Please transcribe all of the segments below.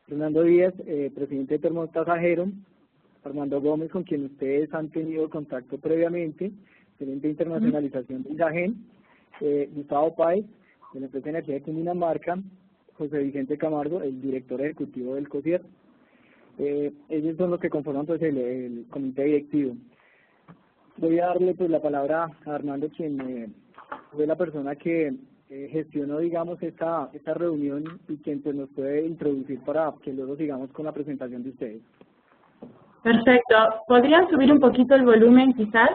Fernando Díaz, presidente de Termopasajero, Armando Gómez, con quien ustedes han tenido contacto previamente, gerente de internacionalización de ISAGEN, Gustavo Páez, de la empresa de energía de Cundinamarca, José Vicente Camargo, el director ejecutivo del COCIER. Ellos son los que conforman pues, el comité directivo. Voy a darle pues la palabra a Armando, quien fue la persona que gestionó, digamos, esta reunión y quien pues, nos puede introducir para que luego sigamos con la presentación de ustedes. Perfecto. ¿Podrían subir un poquito el volumen, quizás?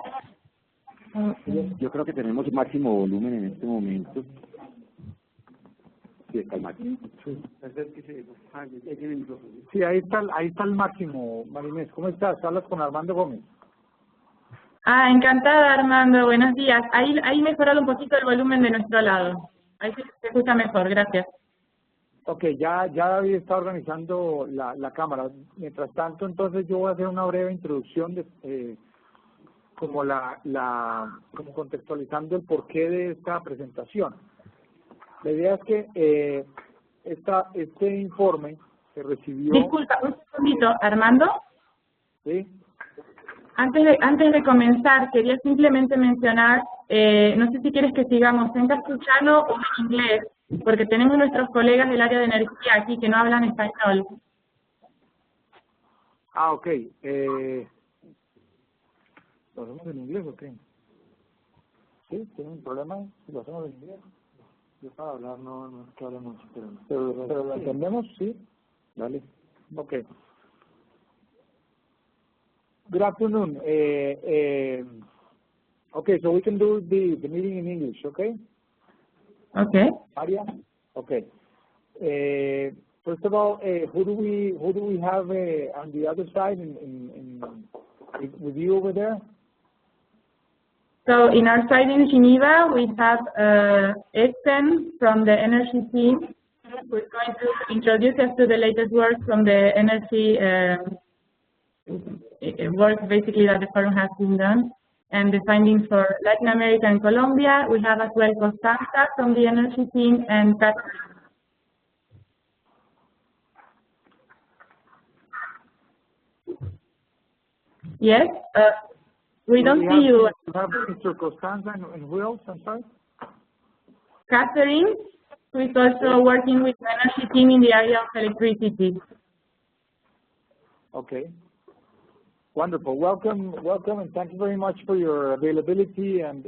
Yo creo que tenemos máximo volumen en este momento. Sí, está el máximo. Sí, ahí está el máximo, Marinés. ¿Cómo estás? Hablas con Armando Gómez. Ah, encantada, Armando. Buenos días. Ahí mejorado un poquito el volumen de nuestro lado. Ahí se escucha mejor. Gracias. Ok, ya David está organizando la cámara. Mientras tanto, entonces yo voy a hacer una breve introducción de como contextualizando el porqué de esta presentación. La idea es que este informe se recibió... Disculpa, un segundito, Armando. ¿Sí? Antes de comenzar, quería simplemente mencionar, no sé si quieres que sigamos en castellano o en inglés, porque tenemos nuestros colegas del área de energía aquí que no hablan español. Ah, ok. ¿Lo hacemos en inglés o qué? ¿Sí? ¿Tienen un problema si lo hacemos en inglés? Yo para hablar no es que hable mucho, pero lo entendemos, ¿sí? Dale. Ok. Good afternoon. Okay, so we can do the meeting in English, okay? Okay. Maria? Okay. First of all, who do we have on the other side with you over there? So in our side in Geneva, we have Ethan from the energy team, who's going to introduce us to the latest work from the energy work basically that the forum has been done, and the findings for Latin America and Colombia. We have as well Constanza from the energy team and Catherine. Yes, we don't see you. You have Mr. Constanza and who else? I'm sorry? Catherine, who is also working with the energy team in the area of electricity. Okay. Wonderful. Welcome, and thank you very much for your availability and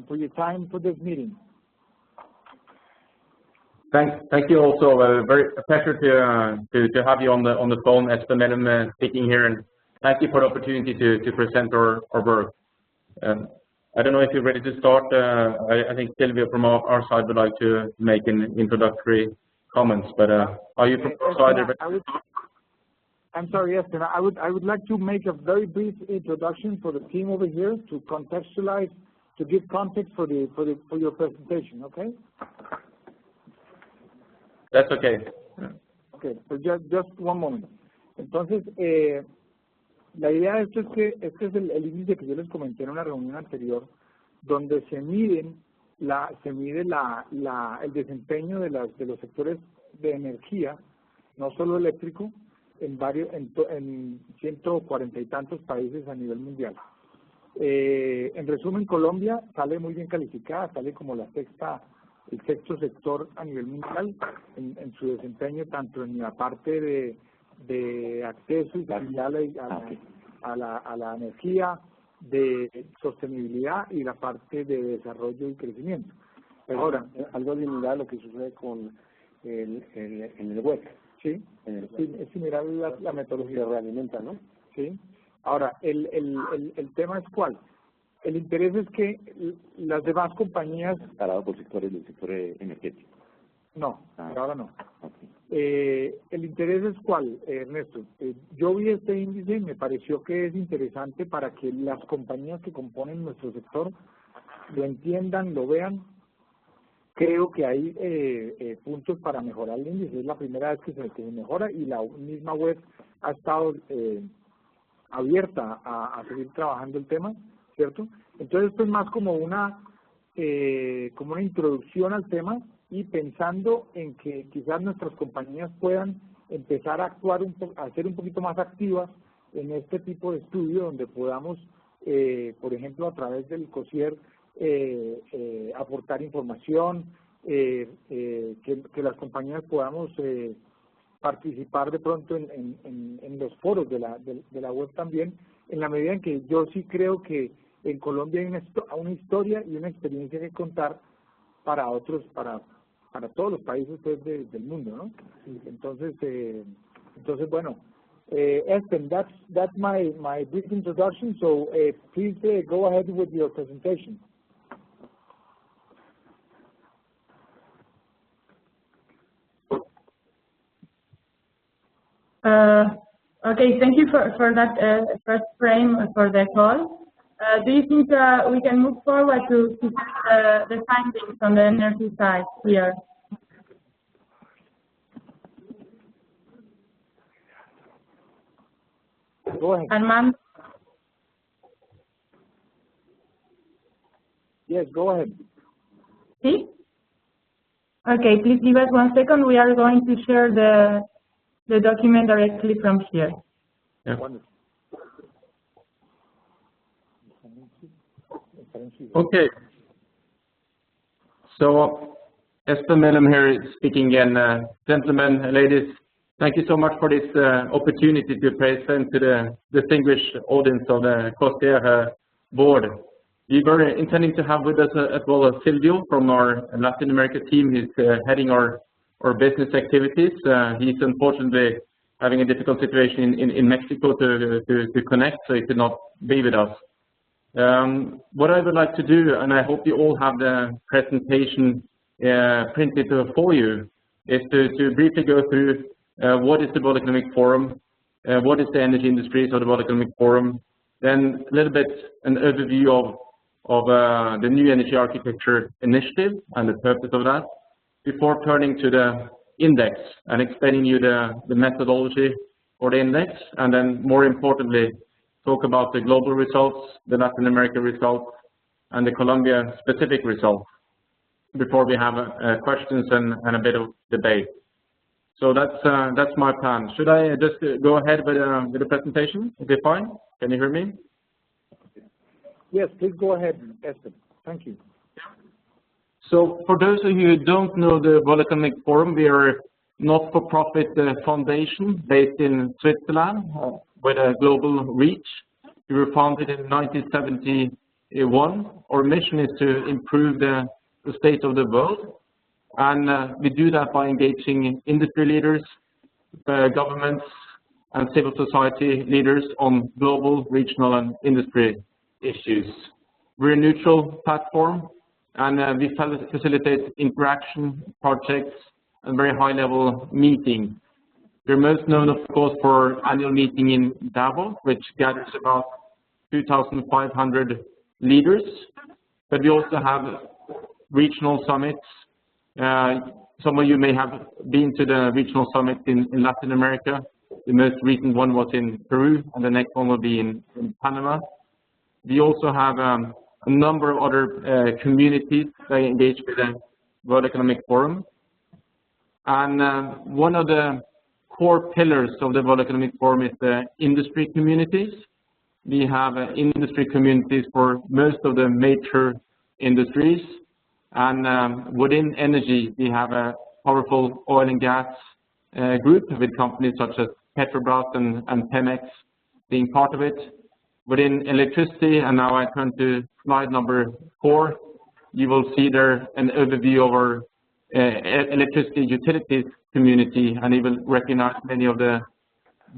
for your time for this meeting. Thank you also. A pleasure to have you on the phone, Espen speaking here, and thank you for the opportunity to present our work. I don't know if you're ready to start. I think Sylvia from our side would like to make an introductory comments, but are you from our side? I'm sorry, yes, and I would like to make a very brief introduction for the team over here to contextualize, to give context for your presentation, okay? That's okay. Okay, so just one moment. Entonces, la idea de esto es que este es el índice que yo les comenté en una reunión anterior, donde se mide el desempeño de los sectores de energía, no solo eléctrico, en 140 y tantos países a nivel mundial. En resumen, Colombia sale muy bien calificada, sale como el sexto sector a nivel mundial en su desempeño, tanto en la parte de acceso y calidad a la energía, de sostenibilidad y la parte de desarrollo y crecimiento. Ahora, algo similar a lo que sucede con en el web. Sí, es similar a la metodología. Se realimenta, ¿no? Sí. Ahora, el tema es ¿cuál? El interés es que las demás compañías... Parado por sectores del sector energético. No, por ahora no. Okay. El interés es ¿cuál, Ernesto? Yo vi este índice y me pareció que es interesante para que las compañías que componen nuestro sector lo entiendan, lo vean. Creo que hay puntos para mejorar el índice. Es la primera vez que se mejora y la misma web ha estado abierta a seguir trabajando el tema, ¿cierto? Entonces esto es más como una introducción al tema y pensando en que quizás nuestras compañías puedan empezar a actuar, a ser un poquito más activas en este tipo de estudio, donde podamos, por ejemplo, a través del COCIER, aportar información, que las compañías podamos participar de pronto en los foros de la web también, en la medida en que yo sí creo que en Colombia hay una historia y una experiencia que contar para otros, para todos los países pues, del mundo, ¿no? Entonces bueno, Espen, that's my brief introduction, so please go ahead with your presentation. Okay, thank you for that first frame for the call. Do you think we can move forward to the findings on the energy side here? Go ahead. Armand? Yes, go ahead. See? Okay, please give us 1 second. We are going to share the document directly from here. Yeah. Wonderful. Okay. So, Espen Mellem here speaking again. Gentlemen, ladies, thank you so much for this opportunity to present to the distinguished audience of the COCIER board. We were intending to have with us as well as Silvio from our Latin America team. He's heading our business activities. He's unfortunately having a difficult situation in Mexico to connect, so he could not be with us. What I would like to do, and I hope you all have the presentation printed for you, is to briefly go through what is the World Economic Forum, what is the energy industries of the World Economic Forum, then a little bit an overview of the new energy architecture initiative and the purpose of that, before turning to the index and explaining you the methodology for the index, and then more importantly, talk about the global results, the Latin America results, and the Colombia specific results, before we have questions and a bit of debate. So that's my plan. Should I just go ahead with the presentation? Is it fine? Can you hear me? Yes, please go ahead, Espen. Thank you. So for those of you who don't know the World Economic Forum, we are a not-for-profit foundation based in Switzerland with a global reach. We were founded in 1971. Our mission is to improve the state of the world, and we do that by engaging industry leaders, governments, and civil society leaders on global, regional, and industry issues. We're a neutral platform, and we facilitate interaction, projects, and very high-level meetings. We're most known, of course, for our annual meeting in Davos, which gathers about 2,500 leaders, but we also have regional summits. Some of you may have been to the regional summit in Latin America. The most recent one was in Peru, and the next one will be in Panama. We also have a number of other communities that engage with the World Economic Forum. And one of the core pillars of the World Economic Forum is the industry communities. We have industry communities for most of the major industries. And within energy, we have a powerful oil and gas group with companies such as Petrobras and Pemex being part of it. Within electricity, and now I turn to slide number 4, you will see there an overview of our electricity utilities community, and you will recognize many of the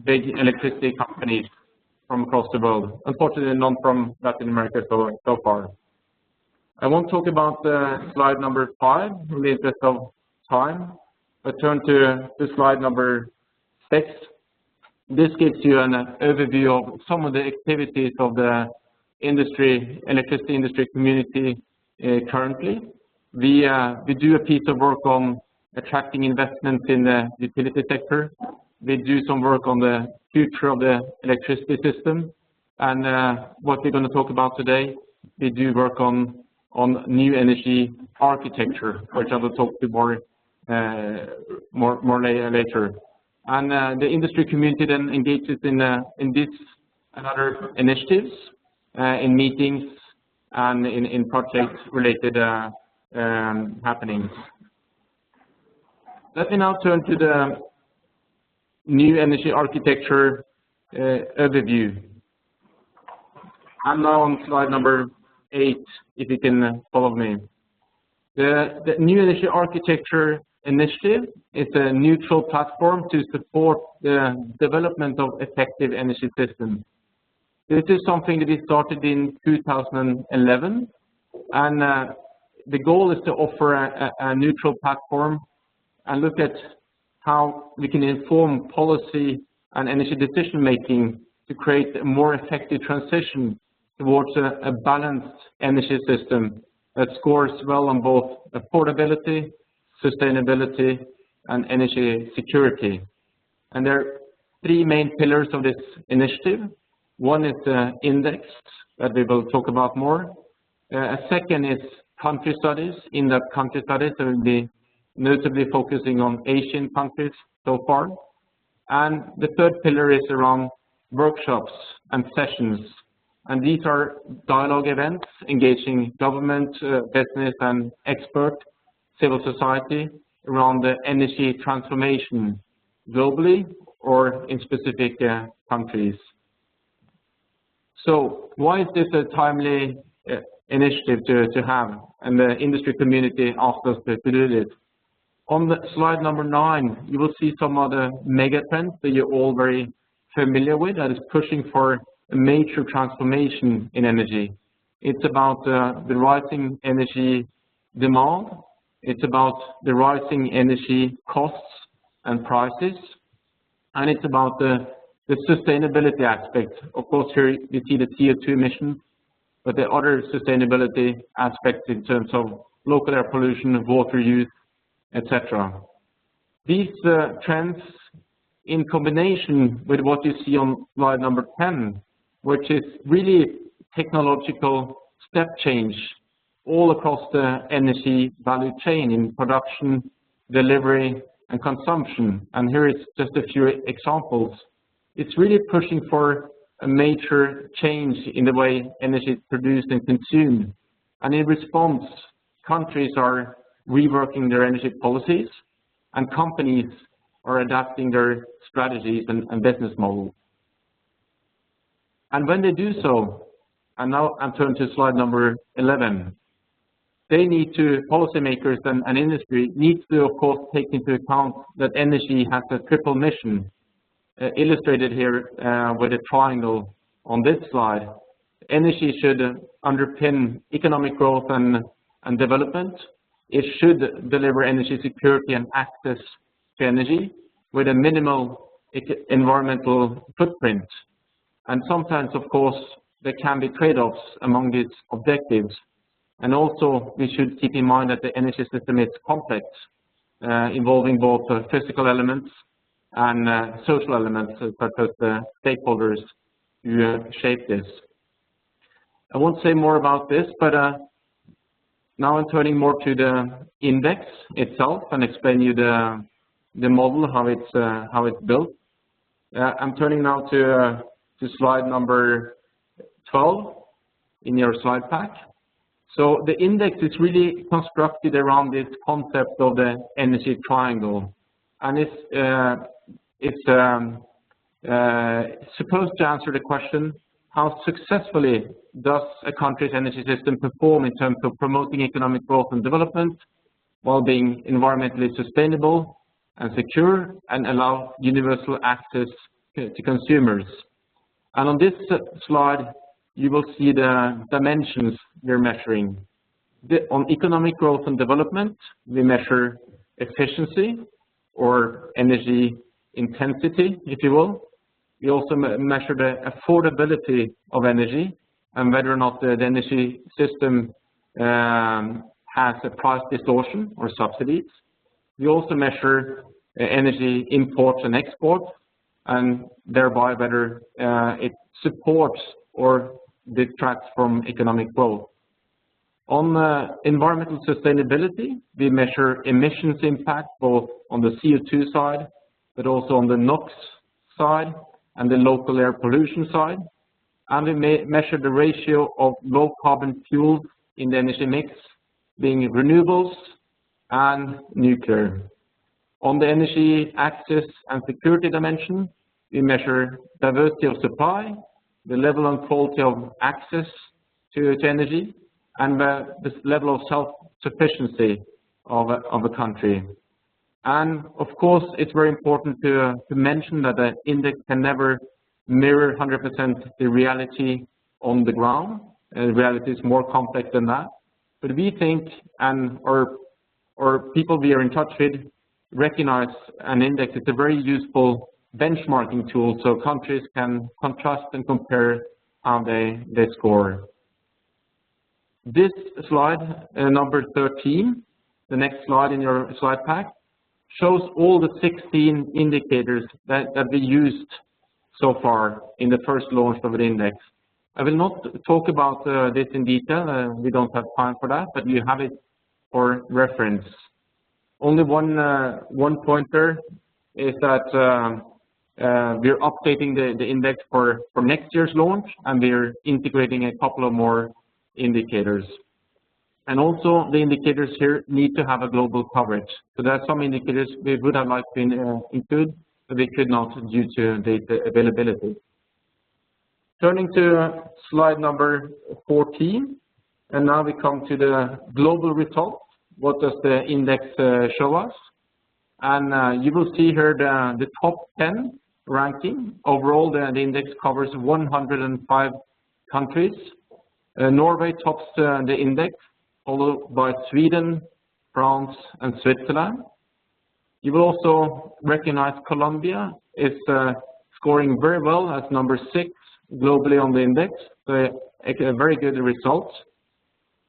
big electricity companies from across the world. Unfortunately, none from Latin America so far. I won't talk about slide number 5 in the interest of time, but turn to slide number 6. This gives you an overview of some of the activities of the electricity industry community currently. We do a piece of work on attracting investments in the utility sector. We do some work on the future of the electricity system, and what we're going to talk about today, we do work on new energy architecture, which I will talk to more later. And the industry community then engages in this and other initiatives, in meetings and in project-related happenings. Let me now turn to the new energy architecture overview. I'm now on slide number 8, if you can follow me. The new energy architecture initiative is a neutral platform to support the development of effective energy systems. This is something that we started in 2011, and the goal is to offer a neutral platform and look at how we can inform policy and energy decision making to create a more effective transition towards a balanced energy system that scores well on both affordability, sustainability, and energy security. And there are 3 main pillars of this initiative. One is the index that we will talk about more. A second is country studies, in-depth country studies that will be notably focusing on Asian countries so far. And the third pillar is around workshops and sessions. And these are dialogue events engaging government, business, and expert civil society around the energy transformation globally or in specific countries. So why is this a timely initiative to have, and the industry community asked us to do this? On the slide number 9, you will see some of the megatrends that you're all very familiar with that is pushing for a major transformation in energy. It's about the rising energy demand. It's about the rising energy costs and prices. And it's about the sustainability aspect. Of course, here you see the CO2 emissions, but the other sustainability aspects in terms of local air pollution, water use, etc. These trends, in combination with what you see on slide number 10, which is really technological step change all across the energy value chain in production, delivery, and consumption. And here is just a few examples. It's really pushing for a major change in the way energy is produced and consumed. And in response, countries are reworking their energy policies, and companies are adapting their strategies and business models. And when they do so, and now I'm turning to slide number 11, they need to, policymakers and industry needs to, of course, take into account that energy has a triple mission, illustrated here with a triangle on this slide. Energy should underpin economic growth and development. It should deliver energy security and access to energy with a minimal environmental footprint. And sometimes, of course, there can be trade-offs among these objectives. And also, we should keep in mind that the energy system is complex, involving both physical elements and social elements, such as the stakeholders who shape this. I won't say more about this, but now I'm turning more to the index itself and explain you the model, how it's built. I'm turning now to slide number 12 in your slide pack. So the index is really constructed around this concept of the energy triangle, and it's supposed to answer the question: how successfully does a country's energy system perform in terms of promoting economic growth and development while being environmentally sustainable and secure and allow universal access to consumers? And on this slide, you will see the dimensions we're measuring. On economic growth and development, we measure efficiency or energy intensity, if you will. We also measure the affordability of energy and whether or not the energy system has a price distortion or subsidies. We also measure energy imports and exports, and thereby whether it supports or detracts from economic growth. On environmental sustainability, we measure emissions impact both on the CO2 side but also on the NOx side and the local air pollution side. And we measure the ratio of low carbon fuel in the energy mix, being renewables and nuclear. On the energy access and security dimension, we measure diversity of supply, the level and quality of access to energy, and the level of self-sufficiency of a country. And of course, it's very important to mention that the index can never mirror 100% the reality on the ground. Reality is more complex than that. But we think, and or people we are in touch with recognize an index is a very useful benchmarking tool, so countries can contrast and compare how they score. This slide, number 13, the next slide in your slide pack, shows all the 16 indicators that we used so far in the first launch of the index. I will not talk about this in detail, we don't have time for that, but you have it for reference. Only one pointer is that we're updating the index for next year's launch, and we're integrating a couple of more indicators. And also the indicators here need to have a global coverage. So there are some indicators we would have liked to include, but we could not due to data availability. Turning to slide number 14, and now we come to the global results. What does the index show us? And you will see here the top 10 ranking. Overall, the index covers 105 countries. Norway tops the index, followed by Sweden, France, and Switzerland. You will also recognize Colombia is scoring very well as number 6 globally on the index, so a very good result.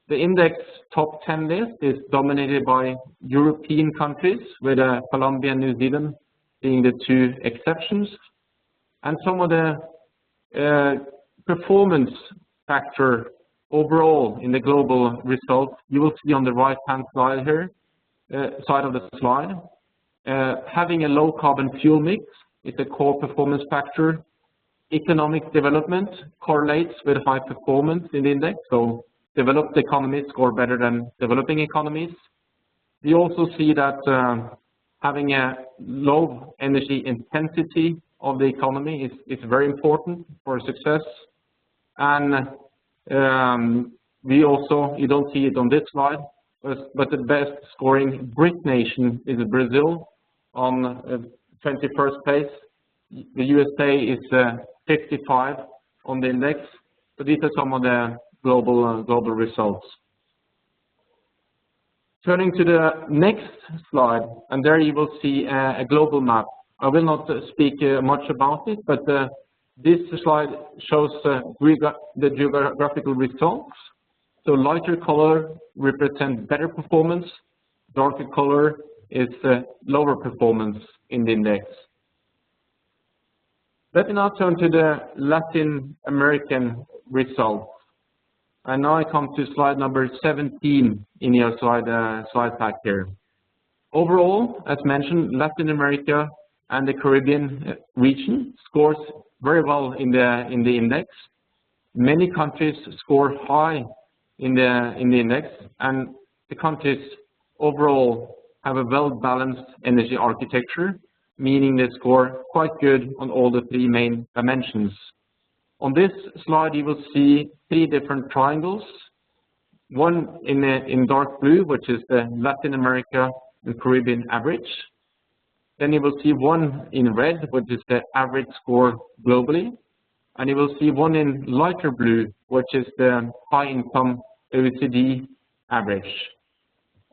The index top 10 list is dominated by European countries, with Colombia and New Zealand being the 2 exceptions. And some of the performance factor overall in the global results, you will see on the right-hand side here, side of the slide. Having a low carbon fuel mix is a core performance factor. Economic development correlates with high performance in the index, so developed economies score better than developing economies. We also see that having a low energy intensity of the economy is very important for success. And we also, you don't see it on this slide, but the best scoring BRIC nation is Brazil on 21st place. The USA is 55 on the index. So these are some of the global results. Turning to the next slide, and there you will see a global map. I will not speak much about it, but this slide shows the geographical results. So lighter color represents better performance, darker color is lower performance in the index. Let me now turn to the Latin American results. And now I come to slide number 17 in your slide pack here. Overall, as mentioned, Latin America and the Caribbean region scores very well in the index. Many countries score high in the index, and the countries overall have a well-balanced energy architecture, meaning they score quite good on all the 3 main dimensions. On this slide, you will see 3 different triangles. One in dark blue, which is the Latin America and Caribbean average. Then you will see one in red, which is the average score globally. And you will see one in lighter blue, which is the high-income OECD average.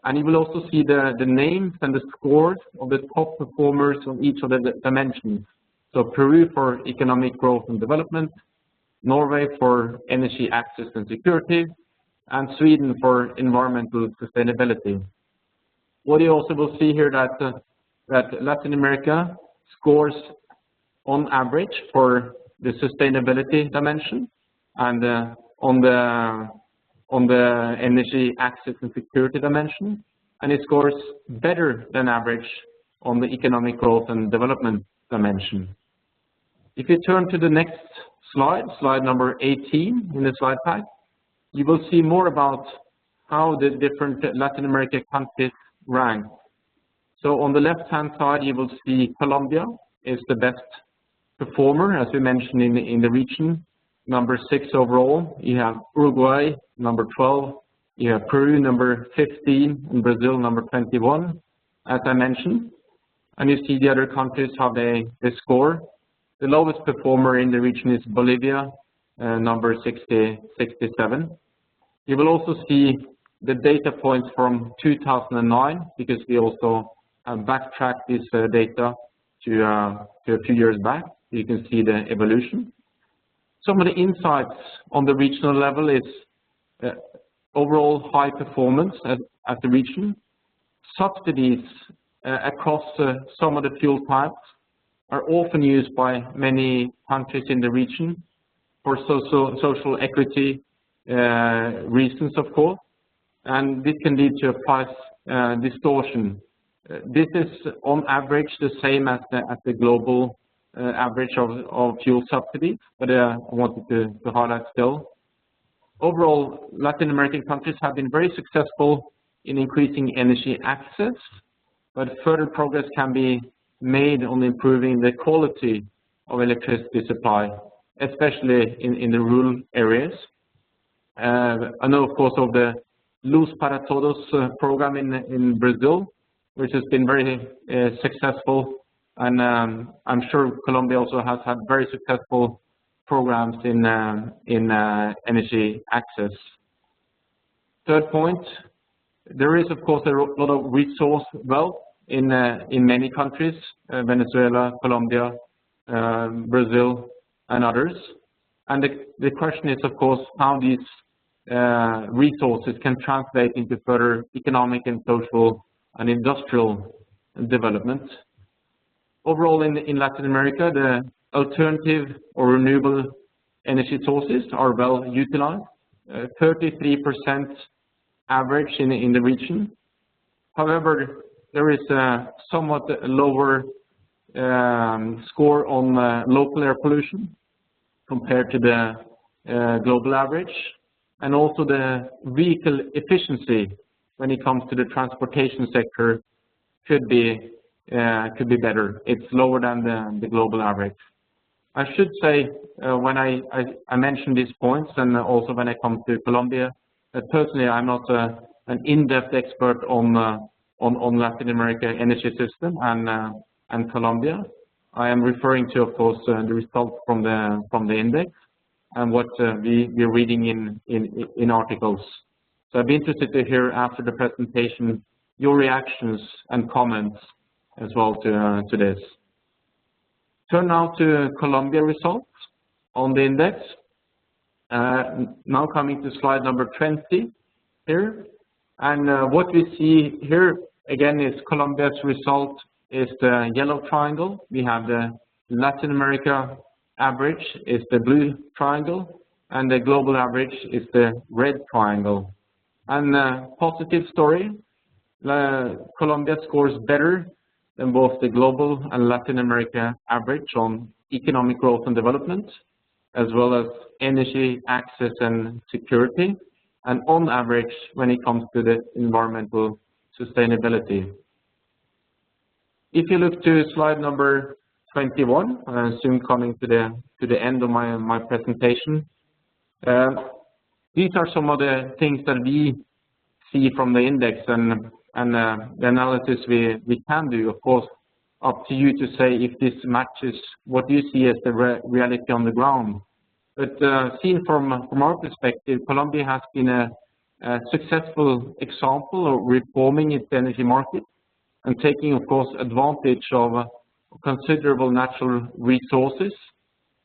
And you will also see the names and the scores of the top performers on each of the dimensions. So Peru for economic growth and development, Norway for energy access and security, and Sweden for environmental sustainability. What you also will see here that Latin America scores on average for the sustainability dimension, and on the energy access and security dimension, and it scores better than average on the economic growth and development dimension. If you turn to the next slide, slide number 18 in the slide pack, you will see more about how the different Latin American countries rank. So on the left-hand side, you will see Colombia is the best performer, as we mentioned in the region, number 6 overall. You have Uruguay, number 12. You have Peru, number 15, and Brazil, number 21, as I mentioned. And you see the other countries, how they score. The lowest performer in the region is Bolivia, number 67. You will also see the data points from 2009, because we also have backtracked this data to a few years back. You can see the evolution. Some of the insights on the regional level is overall high performance at the region. Subsidies across some of the fuel types are often used by many countries in the region for social equity reasons, of course, and this can lead to a price distortion. This is on average the same as the global average of fuel subsidies, but I wanted to highlight still. Overall, Latin American countries have been very successful in increasing energy access, but further progress can be made on improving the quality of electricity supply, especially in the rural areas. I know, of course, of the Luz para Todos program in Brazil, which has been very successful, and I'm sure Colombia also has had very successful programs in energy access. Third point, there is, of course, a lot of resource wealth in many countries, Venezuela, Colombia, Brazil, and others. And the question is, of course, how these resources can translate into further economic and social and industrial development. Overall, in Latin America, the alternative or renewable energy sources are well utilized, 33% average in the region. However, there is a somewhat lower score on local air pollution compared to the global average, and also the vehicle efficiency when it comes to the transportation sector could be better. It's lower than the global average. I should say when I mention these points, and also when I come to Colombia, that personally I'm not an in-depth expert on Latin America energy system and Colombia. I am referring to, of course, the results from the index and what we're reading in articles. So I'd be interested to hear after the presentation your reactions and comments as well to this. Turn now to Colombia results on the index. Now coming to slide number 20 here. And what we see here again is Colombia's result is the yellow triangle. We have the Latin America average is the blue triangle, and the global average is the red triangle. And positive story, Colombia scores better than both the global and Latin America average on economic growth and development, as well as energy access and security, and on average when it comes to the environmental sustainability. If you look to slide number 21, soon coming to the end of my presentation, these are some of the things that we see from the index and the analysis we can do. Of course, up to you to say if this matches what you see as the reality on the ground. But seen from our perspective, Colombia has been a successful example of reforming its energy market and taking, of course, advantage of considerable natural resources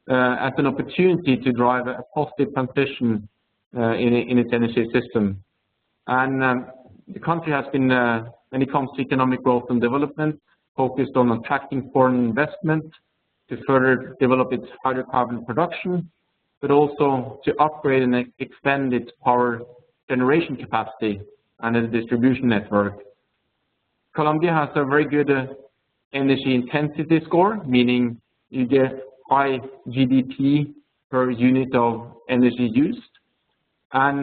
as an opportunity to drive a positive transition in its energy system. And the country has been, when it comes to economic growth and development, focused on attracting foreign investment to further develop its hydrocarbon production, but also to upgrade and extend its power generation capacity and its distribution network. Colombia has a very good energy intensity score, meaning you get high GDP per unit of energy used, and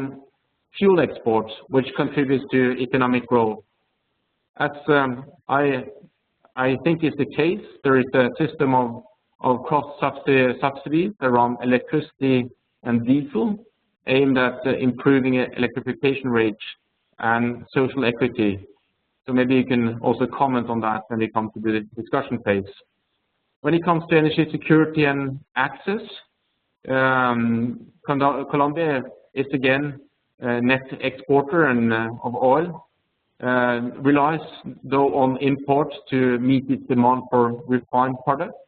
fuel exports, which contributes to economic growth. As I think is the case, there is a system of cross-subsidies around electricity and diesel aimed at improving electrification rates and social equity. So maybe you can also comment on that when it comes to the discussion phase. When it comes to energy security and access, Colombia is again a net exporter of oil, relies though on imports to meet its demand for refined products.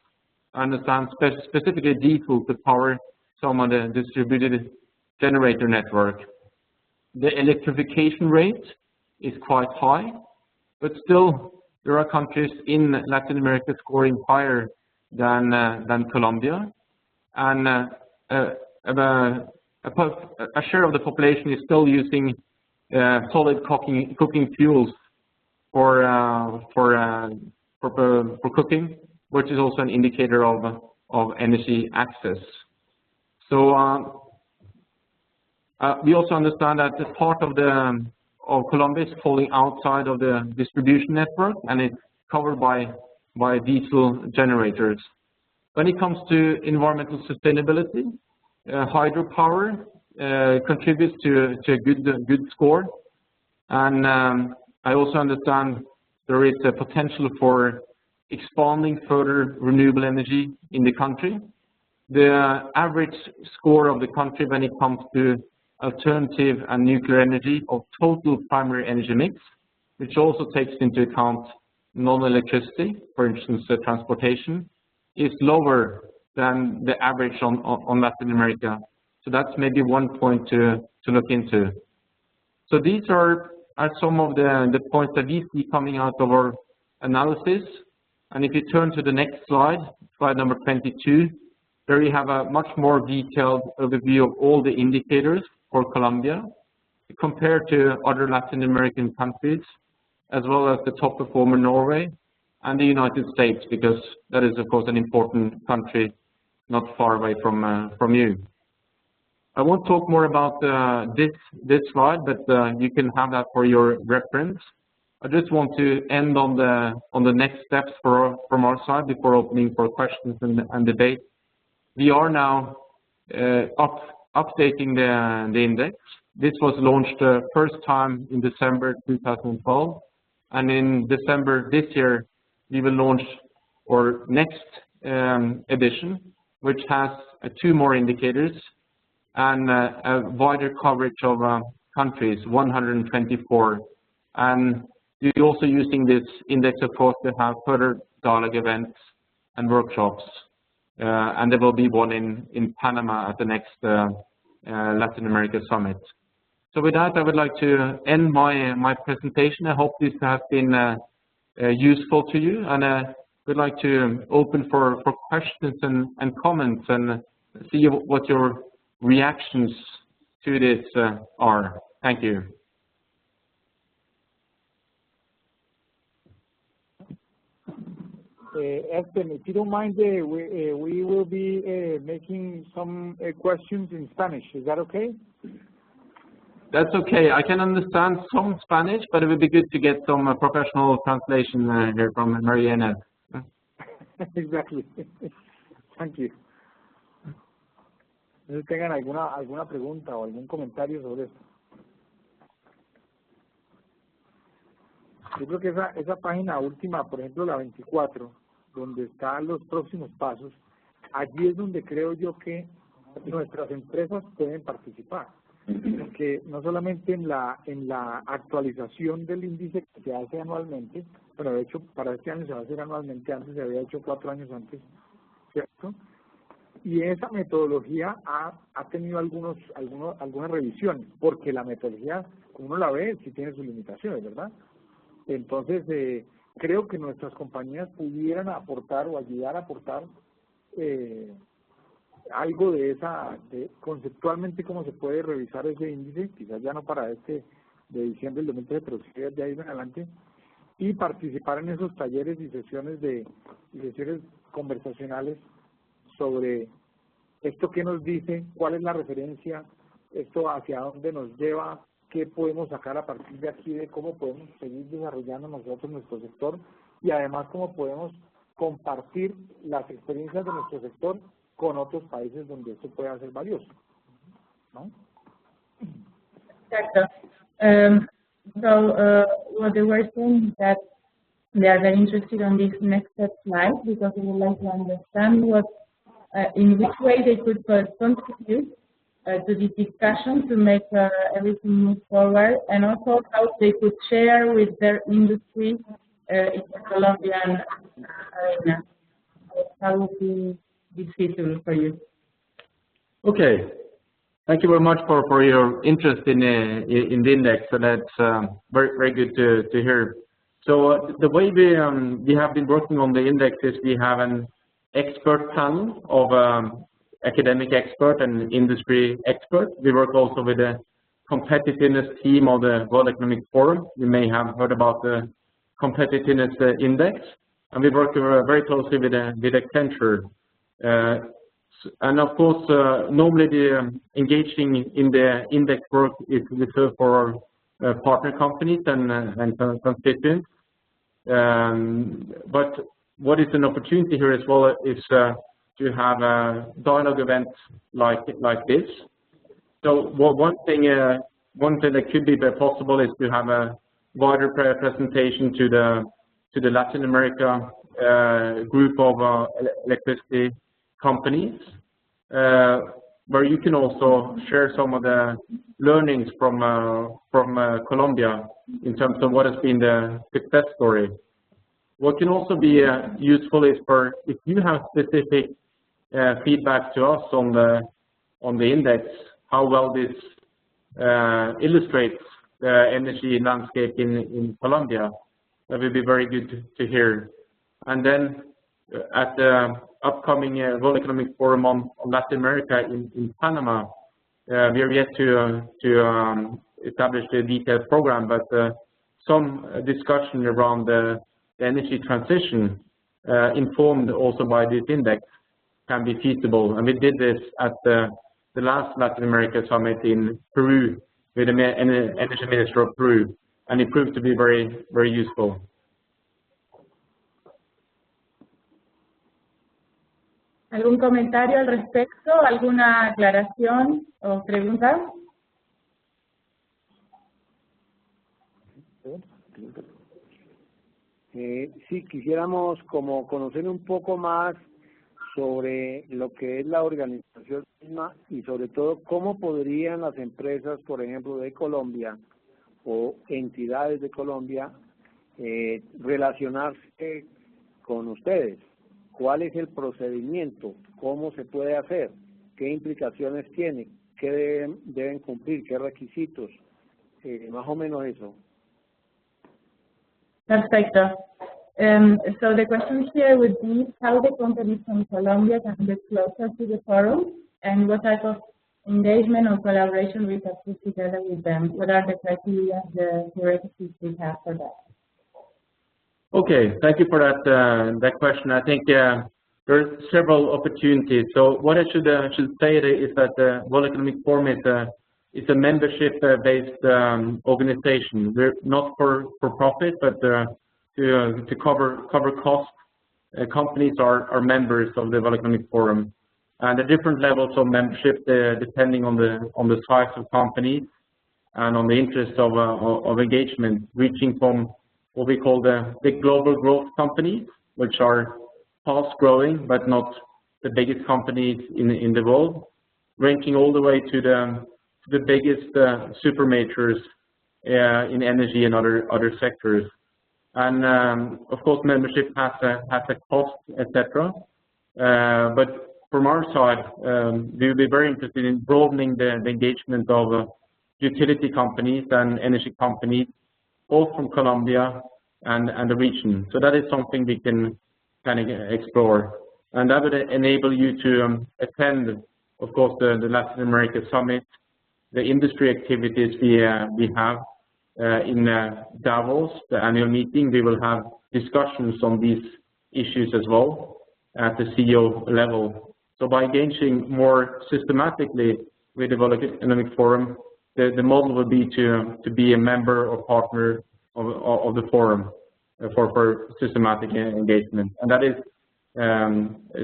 I understand specifically diesel to power some of the distributed generator network. The electrification rate is quite high, but still there are countries in Latin America scoring higher than Colombia, and a share of the population is still using solid cooking fuels for cooking, which is also an indicator of energy access. So we also understand that the part of Colombia is falling outside of the distribution network, and it's covered by diesel generators. When it comes to environmental sustainability, hydropower contributes to a good score, and I also understand there is a potential for expanding further renewable energy in the country. The average score of the country when it comes to alternative and nuclear energy of total primary energy mix, which also takes into account non-electricity, for instance transportation, is lower than the average on Latin America. So that's maybe one point to look into. So these are some of the points that we see coming out of our analysis. And if you turn to the next slide, slide number 22, there you have a much more detailed overview of all the indicators for Colombia compared to other Latin American countries, as well as the top performer Norway and the United States, because that is of course an important country not far away from you. I won't talk more about this slide, but you can have that for your reference. I just want to end on the next steps from our side before opening for questions and debate. We are now updating the index. This was launched first time in December 2012, and in December this year we will launch our next edition, which has 2 more indicators and a wider coverage of countries, 124. And we're also using this index, of course, to have further dialogue events and workshops. And there will be one in Panama at the next Latin America Summit. So with that, I would like to end my presentation. I hope this has been useful to you, and I would like to open for questions and comments and see what your reactions to this are. Thank you. Espen, if you don't mind, we will be making some questions in Spanish. Is that okay? That's okay. I can understand some Spanish, but it would be good to get some professional translation here from Mariana. Exactly. Thank you. No sé si tengan alguna pregunta o algún comentario sobre esto. Yo creo que esa página última, por ejemplo la 24, donde están los próximos pasos, allí es donde creo yo que nuestras empresas pueden participar, porque no solamente en la actualización del índice que se hace anualmente, bueno, de hecho para este año se va a hacer anualmente, antes se había hecho 4 años antes, ¿cierto? Y esa metodología ha tenido algunas revisiones, porque la metodología, como uno la ve, sí tiene sus limitaciones, ¿verdad? Entonces, creo que nuestras compañías pudieran aportar o ayudar a aportar algo de conceptualmente cómo se puede revisar ese índice, quizás ya no para de diciembre del 2013, pero sí de ahí en adelante, y participar en esos talleres y sesiones conversacionales sobre esto que nos dice, cuál es la referencia, esto hacia dónde nos lleva, qué podemos sacar a partir de aquí, de cómo podemos seguir desarrollando nosotros nuestro sector y además cómo podemos compartir las experiencias de nuestro sector con otros países donde esto pueda ser valioso, ¿no? Exacto. What they were saying is that they are very interested on this next slide because they would like to understand what, in which way they could contribute to this discussion to make everything move forward, and also how they could share with their industry in the Colombian arena. How would be this feasible for you? Okay. Thank you very much for your interest in the index. So that's very good to hear. So the way we have been working on the index is we have an expert panel of academic expert and industry expert. We work also with the competitiveness team of the World Economic Forum. You may have heard about the competitiveness index, and we work very closely with Accenture. And of course, normally the engaging in the index work is reserved for partner companies and constituents. But what is an opportunity here as well is to have a dialogue event like this. So one thing that could be possible is to have a wider presentation to the Latin America group of electricity companies, where you can also share some of the learnings from Colombia in terms of what has been the success story. What can also be useful is if you have specific feedback to us on the index, how well this illustrates the energy landscape in Colombia. That would be very good to hear. And then at the upcoming World Economic Forum on Latin America in Panama, we are yet to establish a detailed program, but some discussion around the energy transition informed also by this index can be feasible. And we did this at the last Latin America summit in Peru with the energy minister of Peru, and it proved to be very, very useful. ¿Algún comentario al respecto? ¿Alguna aclaración o pregunta? Sí, quisiéramos como conocer un poco más sobre lo que es la organización misma y sobre todo cómo podrían las empresas, por ejemplo, de Colombia o entidades de Colombia relacionarse con ustedes. ¿Cuál es el procedimiento? ¿Cómo se puede hacer? ¿Qué implicaciones tiene? ¿Qué deben cumplir? ¿Qué requisitos? Más o menos eso. Perfecto. So the question here would be how the companies from Colombia can get closer to the forum and what type of engagement or collaboration we can put together with them. What are the criteria, the prerequisites we have for that? Okay, thank you for that question. I think there are several opportunities. So what I should say is that the World Economic Forum is a membership-based organization. We're not for profit, but to cover costs, companies are members of the World Economic Forum, and the different levels of membership depending on the size of companies and on the interest of engagement, reaching from what we call the global growth companies, which are fast-growing but not the biggest companies in the world, ranking all the way to the biggest super majors in energy and other sectors. And of course, membership has a cost, etc. But from our side, we will be very interested in broadening the engagement of utility companies and energy companies, both from Colombia and the region. So that is something we can kind of explore. And that would enable you to attend, of course, the Latin America Summit, the industry activities we have, in Davos, the annual meeting, we will have discussions on these issues as well at the CEO level. So by engaging more systematically with the World Economic Forum, the model will be to be a member or partner of the forum for systematic engagement. And that is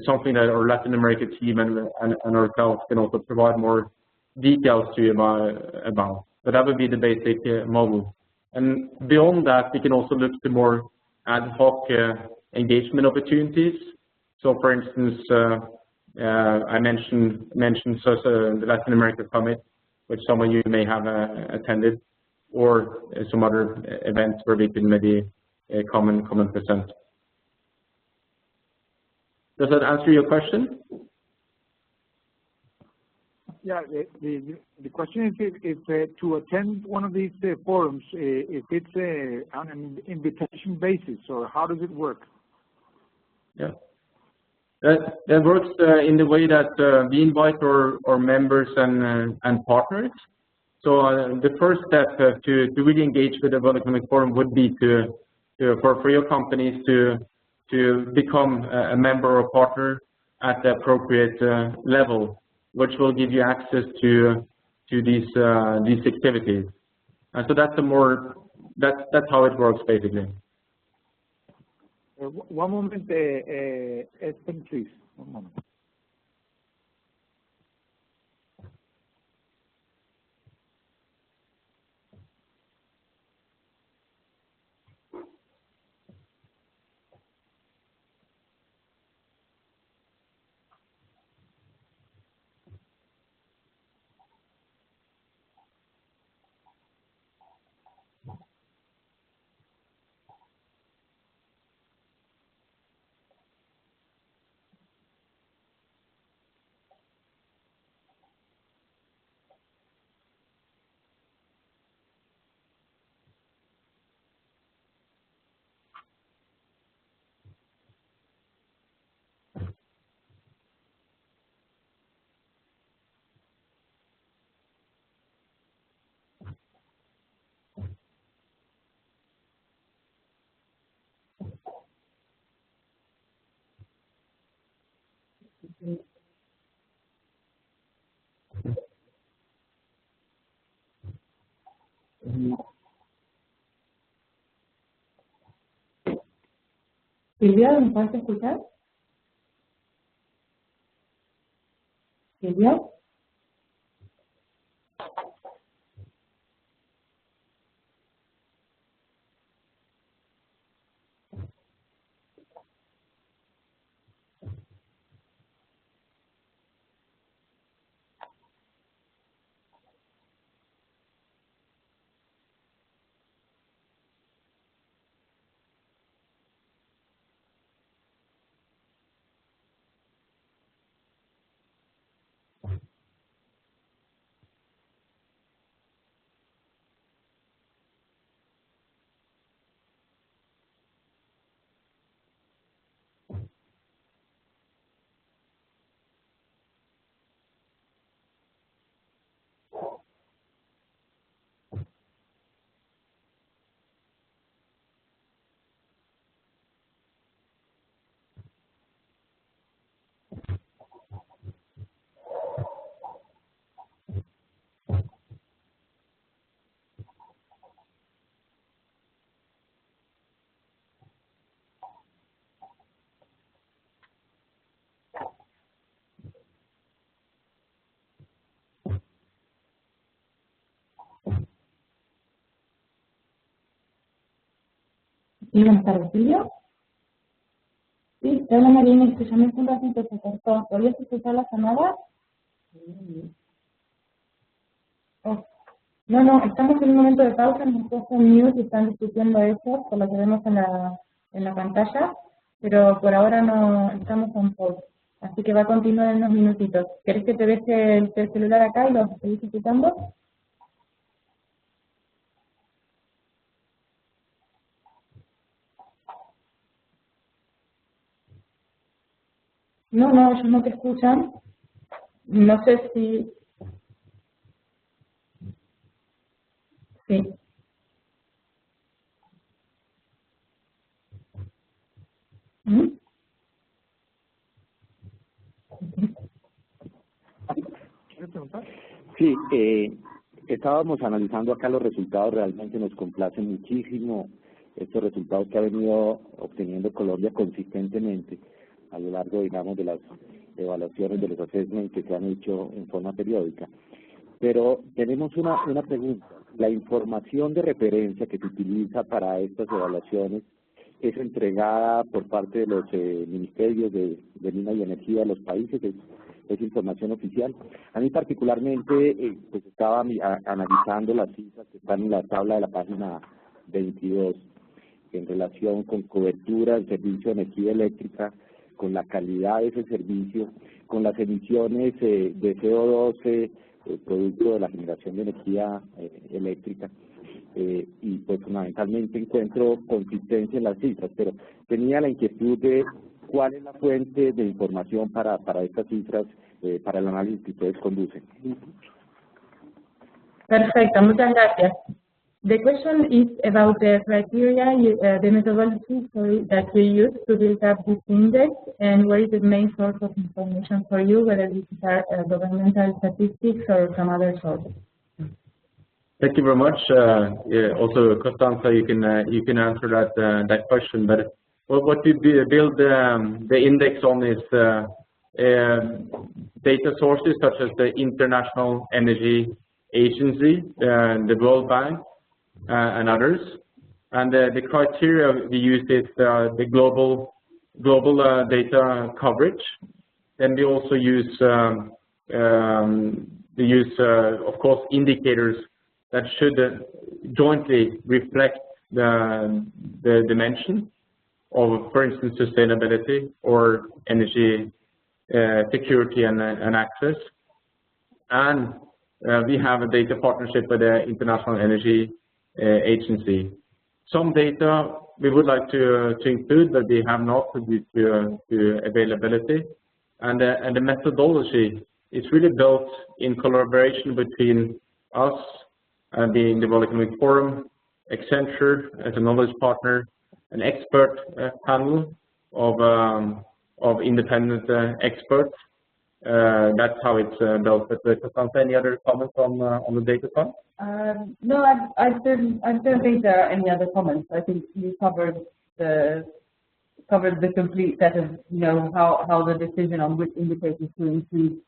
something that our Latin America team and ourselves can also provide more details to you about. But that would be the basic model. And beyond that, we can also look to more ad hoc engagement opportunities. So, for instance, I mentioned such the Latin America Summit, which some of you may have attended, or some other events where we can maybe come and present. Does that answer your question? Yeah, the question is if to attend one of these forums, if it's on an invitation basis, or how does it work? Yeah, that works in the way that we invite our members and partners. So the first step to really engage with the World Economic Forum would be for your companies to become a member or partner at the appropriate level, which will give you access to these activities. And so that's how it works basically. One moment, Espen, please. One moment. Silvia, ¿me puedes escuchar? Silvia. Sí, buenas tardes, Silvia. Sí, te habla Marina, te llamé hace un ratito, se cortó. ¿Podrías escuchar la llamada? Oh. No, estamos en un momento de pausa, nos han puesto en mute y están discutiendo eso, por lo que vemos en la pantalla, pero por ahora no estamos en pause, así que va a continuar en unos minutitos. ¿Querés que te deje el celular acá y lo seguís escuchando? No, ellos no te escuchan. No sé si... Sí. ¿Mm? ¿Quieres preguntar? Sí, estábamos analizando acá los resultados, realmente nos complacen muchísimo estos resultados que ha venido obteniendo Colombia consistentemente a lo largo, digamos, de las evaluaciones de los assessments que se han hecho en forma periódica. Pero tenemos una pregunta. La información de referencia que se utiliza para estas evaluaciones es entregada por parte de los ministerios de Minas y Energía de los países, es información oficial. A mí particularmente, pues estaba analizando las cifras que están en la tabla de la página 22 en relación con cobertura del servicio de energía eléctrica, con la calidad de ese servicio, con las emisiones de CO2 producto de la generación de energía eléctrica. Y pues fundamentalmente encuentro consistencia en las cifras, pero tenía la inquietud de cuál es la fuente de información para estas cifras, para el análisis que ustedes conducen. Perfecto, muchas gracias. The question is about the criteria, the methodology that you use to build up this index, and what is the main source of information for you, whether this is governmental statistics or some other source. Thank you very much. Yeah, also, Costanza, you can answer that question. But what we build the index on is data sources such as the International Energy Agency, the World Bank, and others. And the criteria we use is the global data coverage. Then we also use of course indicators that should jointly reflect the dimension of, for instance, sustainability or energy security and access. And we have a data partnership with the International Energy Agency. Some data we would like to include, but we have not due to availability. And the methodology is really built in collaboration between us, being the World Economic Forum, Accenture as a knowledge partner, an expert panel of independent experts. That's how it's built. But Costanza, any other comments on the data part? No, I don't think there are any other comments. I think you covered the complete set of, how the decision on which indicators to include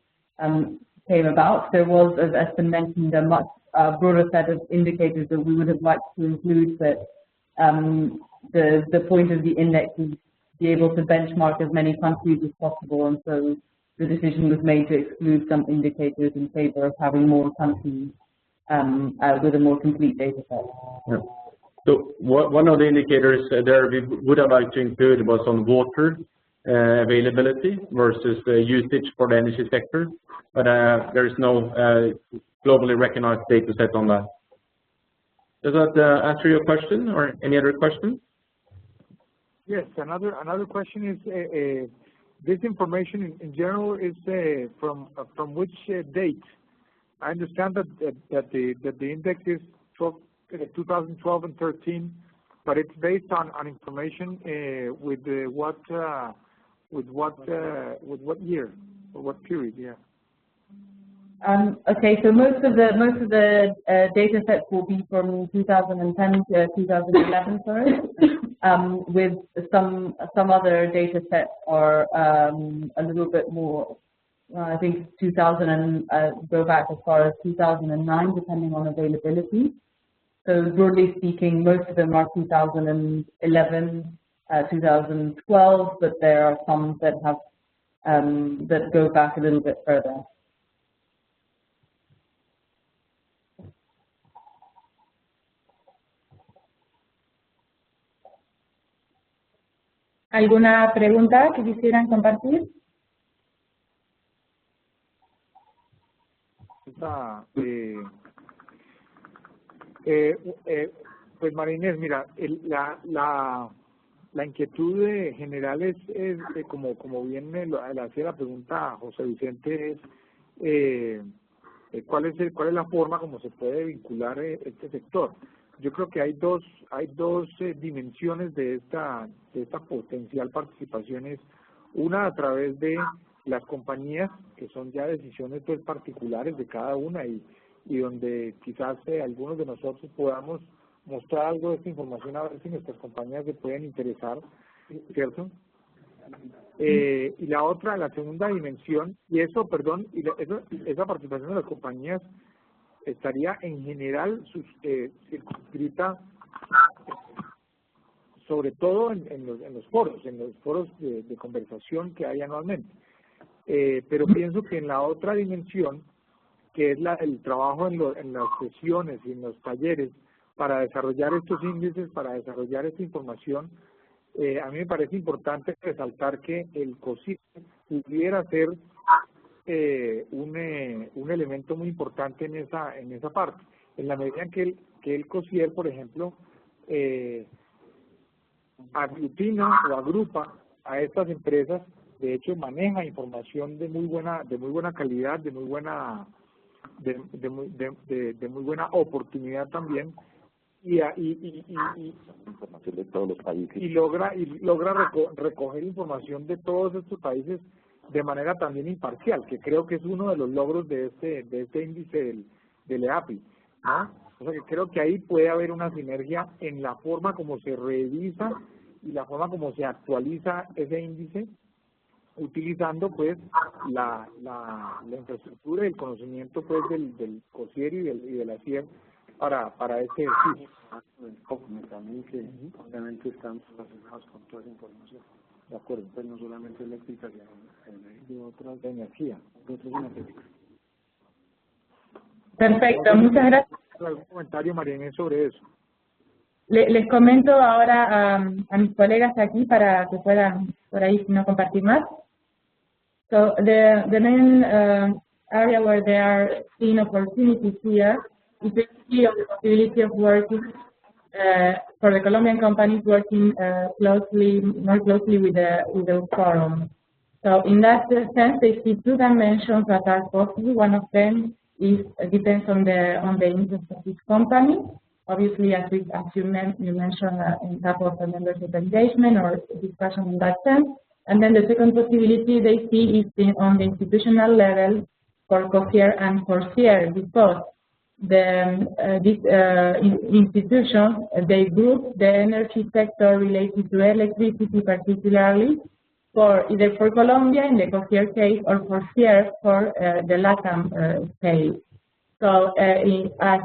came about. There was, as Espen mentioned, a much broader set of indicators that we would have liked to include, but the point of the index is to be able to benchmark as many countries as possible, and so the decision was made to exclude some indicators in favor of having more countries with a more complete data set. Yeah. So one of the indicators there we would have liked to include was on water availability versus usage for the energy sector, but there is no globally recognized data set on that. Does that answer your question, or any other questions? Yes, another question is this information in general is from which date? I understand that the index is 2012 and 13, but it's based on information with what year or what period? Yeah. Okay, so most of the data sets will be from 2010 to 2011, sorry. With some other data sets are a little bit more. I think 2000 and go back as far as 2009, depending on availability. So broadly speaking, most of them are 2011, 2012, but there are some that have that go back a little bit further. ¿Alguna pregunta que quisieran compartir? Pues María Inés, mira, la inquietud general es como bien le hacía la pregunta a José Vicente, es ¿cuál es la forma como se puede vincular este sector? yo creo que hay dos dimensiones de esta potencial participación. Es una a través de las compañías, que son ya decisiones pues particulares de cada una y donde quizás algunos de nosotros podamos mostrar algo de esta información a ver si nuestras compañías se pueden interesar, ¿cierto? Y la segunda dimensión, esa participación de las compañías estaría en general circunscrita sobre todo en los foros de conversación que hay anualmente. Pero pienso que en la otra dimensión, que es el trabajo en las sesiones y en los talleres para desarrollar estos índices, para desarrollar esta información, a mí me parece importante resaltar que el COCIER pudiera ser un elemento muy importante en esa parte, en la medida en que el COCIER, por ejemplo, aglutina o agrupa a estas empresas. De hecho, maneja información de muy buena calidad, de muy buena oportunidad también, y información de todos los países, y logra recoger información de todos estos países de manera también imparcial, que creo que es uno de los logros de este índice del EAPI, ¿no? O sea que creo que ahí puede haber una sinergia en la forma como se revisa y la forma como se actualiza ese índice, utilizando pues la infraestructura y el conocimiento pues del COCIER y de la CIER para este ejercicio. También que obviamente están relacionados con toda esa información. De acuerdo, pues no solamente eléctrica, sino de otras de energía, de otras energéticas. Perfecto, muchas gracias. ¿Algún comentario, María Inés, sobre eso? Les comento ahora a mis colegas aquí para que puedan por ahí no compartir más. So the main area where there are seeing opportunities here is basically on the possibility of working for the Colombian companies working more closely with the forum. So in that sense, they see two dimensions that are possible. One of them depends on the interest of each company. Obviously, as you mentioned, in type of a membership engagement or discussion in that sense. And then the second possibility they see is on the institutional level for COCIER and for CIER, because these institutions, they group the energy sector related to electricity particularly, either for Colombia in the COCIER case or for CIER for the LATAM case. So as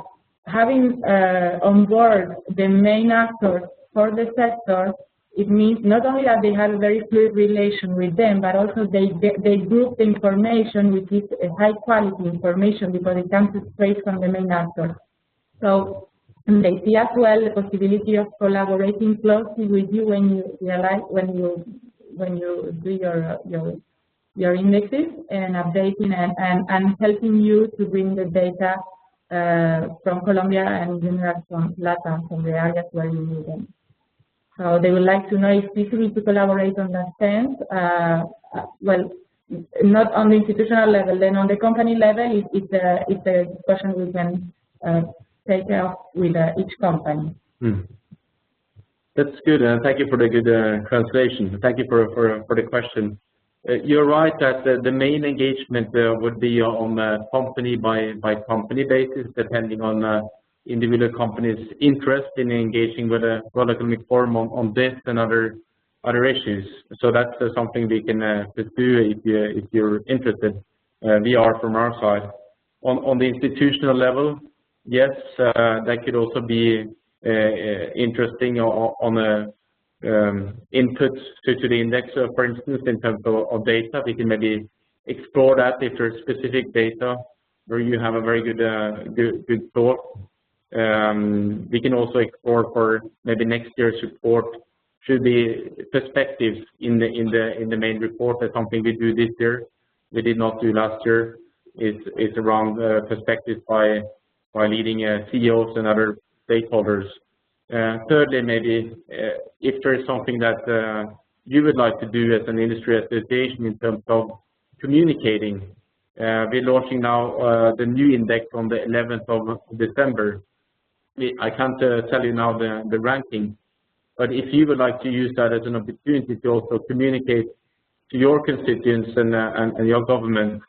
having on board the main actors for the sector, it means not only that they have a very fluid relation with them, but also they group the information, which is a high quality information because it comes straight from the main actors. So they see as well the possibility of collaborating closely with you when you do your indexes and updating and helping you to bring the data from Colombia and in general from LATAM, from the areas where you need them. So they would like to know if it's feasible to collaborate on that sense. Well, not on the institutional level, then on the company level, it's a discussion we can take up with each company. That's good, and thank you for the good translation. Thank you for the question. You're right that the main engagement would be on a company by company basis, depending on individual companies' interest in engaging with a World Economic Forum on this and other issues. So that's something we can pursue if you're interested. We are from our side. On the institutional level, yes, that could also be interesting on a input to the index, for instance, in terms of data. We can maybe explore that if there's specific data where you have a very good thought. We can also explore for maybe next year's report should be perspectives in the main report. That's something we do this year. We did not do last year. It's around perspectives by leading CEOs and other stakeholders. Thirdly, maybe if there is something that you would like to do as an industry association in terms of communicating. We're launching now the new index on the 11th of December. I can't tell you now the ranking, but if you would like to use that as an opportunity to also communicate to your constituents and your government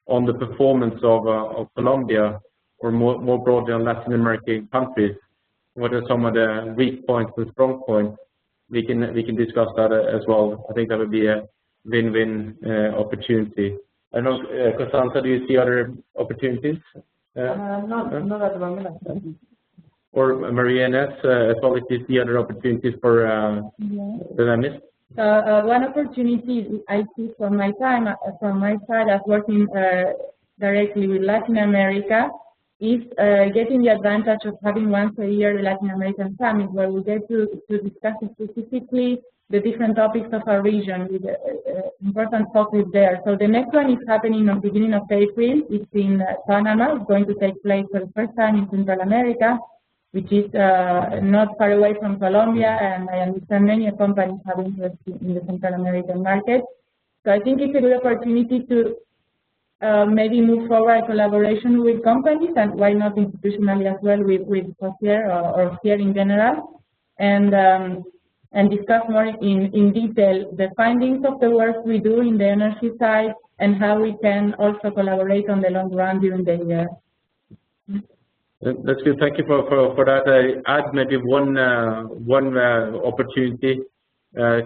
on the performance of Colombia, or more broadly on Latin American countries, what are some of the weak points and strong points, we can discuss that as well. I think that would be a win-win opportunity. I don't know, Costanza, do you see other opportunities? Not at the moment. Or Maria Ines, as well, if you see other opportunities for that I missed? One opportunity I see from my side as working directly with Latin America is getting the advantage of having once a year the Latin American Summit, where we get to discuss specifically the different topics of our region with important focus there. So the next one is happening on the beginning of April. It's in Panama. It's going to take place for the first time in Central America, which is not far away from Colombia, and I understand many companies have interest in the Central American market. So I think it's a good opportunity to maybe move forward collaboration with companies, and why not institutionally as well with COCIER or CIER in general, and discuss more in detail the findings of the work we do in the energy side and how we can also collaborate on the long run during the year. That's good. Thank you for that. I add maybe one opportunity.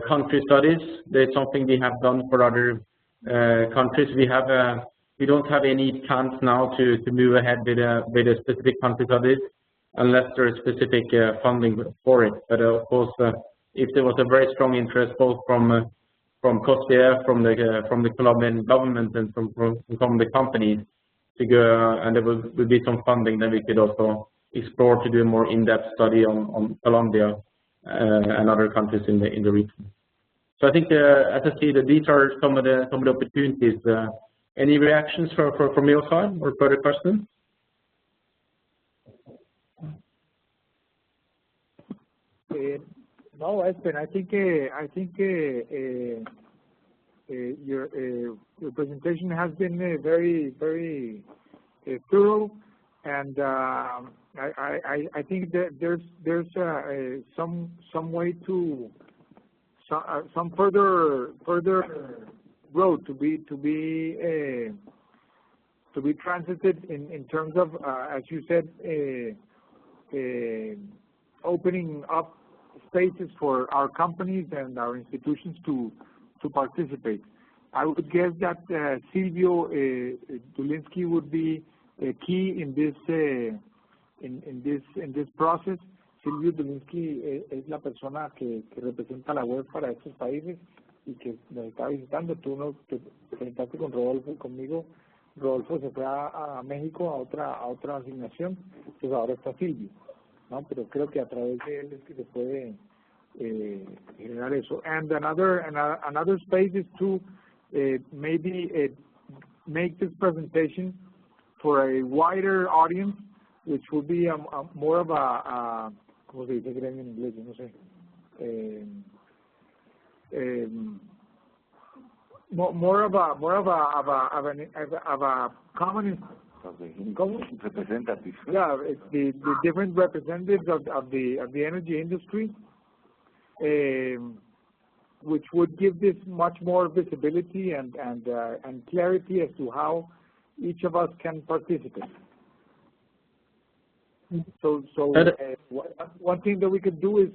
Country studies. There's something we have done for other countries. We don't have any plans now to move ahead with a specific country studies unless there is specific funding for it. But of course, if there was a very strong interest both from COCIER, from the Colombian government, and from the companies to go, and there will be some funding, then we could also explore to do a more in-depth study on Colombia and other countries in the region. So I think, as I see, that these are some of the opportunities. Any reactions from your side or further questions? No, Espen, I think your presentation has been very thorough, and I think that there's some way to some further road to be transited in terms of, as you said, opening up spaces for our companies and our institutions to participate. I would guess that Silvio Dulinsky would be key in this process. Silvio Dulinsky es la persona que representa la web para estos países y que nos está visitando. Tú nos te presentaste con Rodolfo y conmigo. Rodolfo se fue a México a otra asignación, pues ahora está Silvio, ¿no? Pero creo que a través de él es que se puede generar eso. And another space is to maybe make this presentation for a wider audience, which will be more of a ¿cómo se dice gremio en inglés? Yo no sé. More of a common representative. Yeah, the different representatives of the energy industry, which would give this much more visibility and clarity as to how each of us can participate. So one thing that we could do is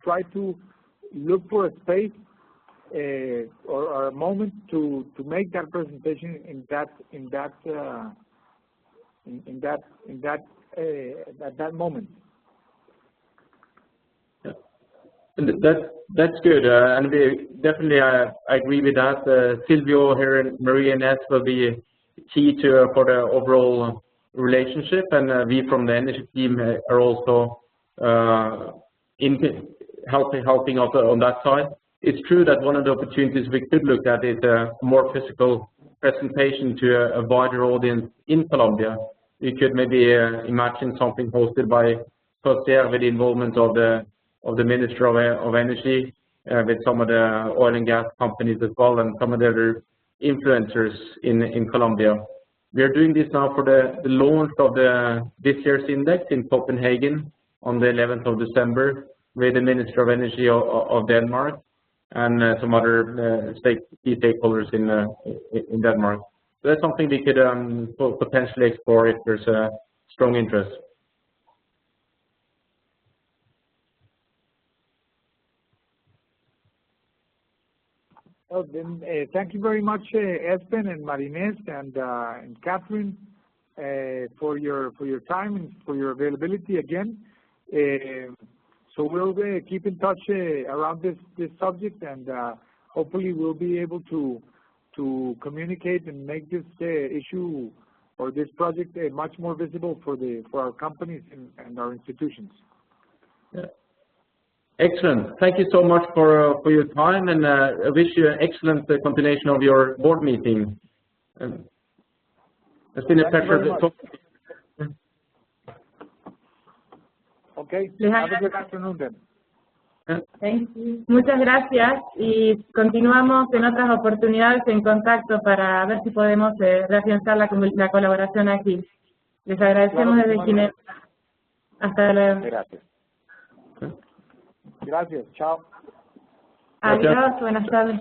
try to look for a space or a moment to make that presentation at that moment. That's good, and we definitely I agree with that. Silvio here and Maria Ines will be key for the overall relationship, and we from the energy team are also helping out on that side. It's true that one of the opportunities we could look at is a more physical presentation to a wider audience in Colombia. We could maybe imagine something hosted by COCIER with the involvement of the Minister of Energy, with some of the oil and gas companies as well, and some of the other influencers in Colombia. We are doing this now for the launch of this year's index in Copenhagen on the 11th of December with the Minister of Energy of Denmark and some other key stakeholders in Denmark. So that's something we could potentially explore if there's a strong interest. Well, then, thank you very much, Espen and Marines and Catherine, for your time and for your availability again. So we'll keep in touch around this subject, and hopefully we'll be able to communicate and make this issue or this project much more visible for our companies and our institutions. Yeah. Excellent. Thank you so much for your time, and I wish you an excellent continuation of your board meeting. It's been a pleasure to talk. Okay. Have a good afternoon then. Thank you. Muchas gracias y continuamos en otras oportunidades en contacto para ver si podemos reafianzar la colaboración aquí. Les agradecemos desde quienes. Hasta luego. Gracias. Gracias. Chao. Adiós. Buenas tardes.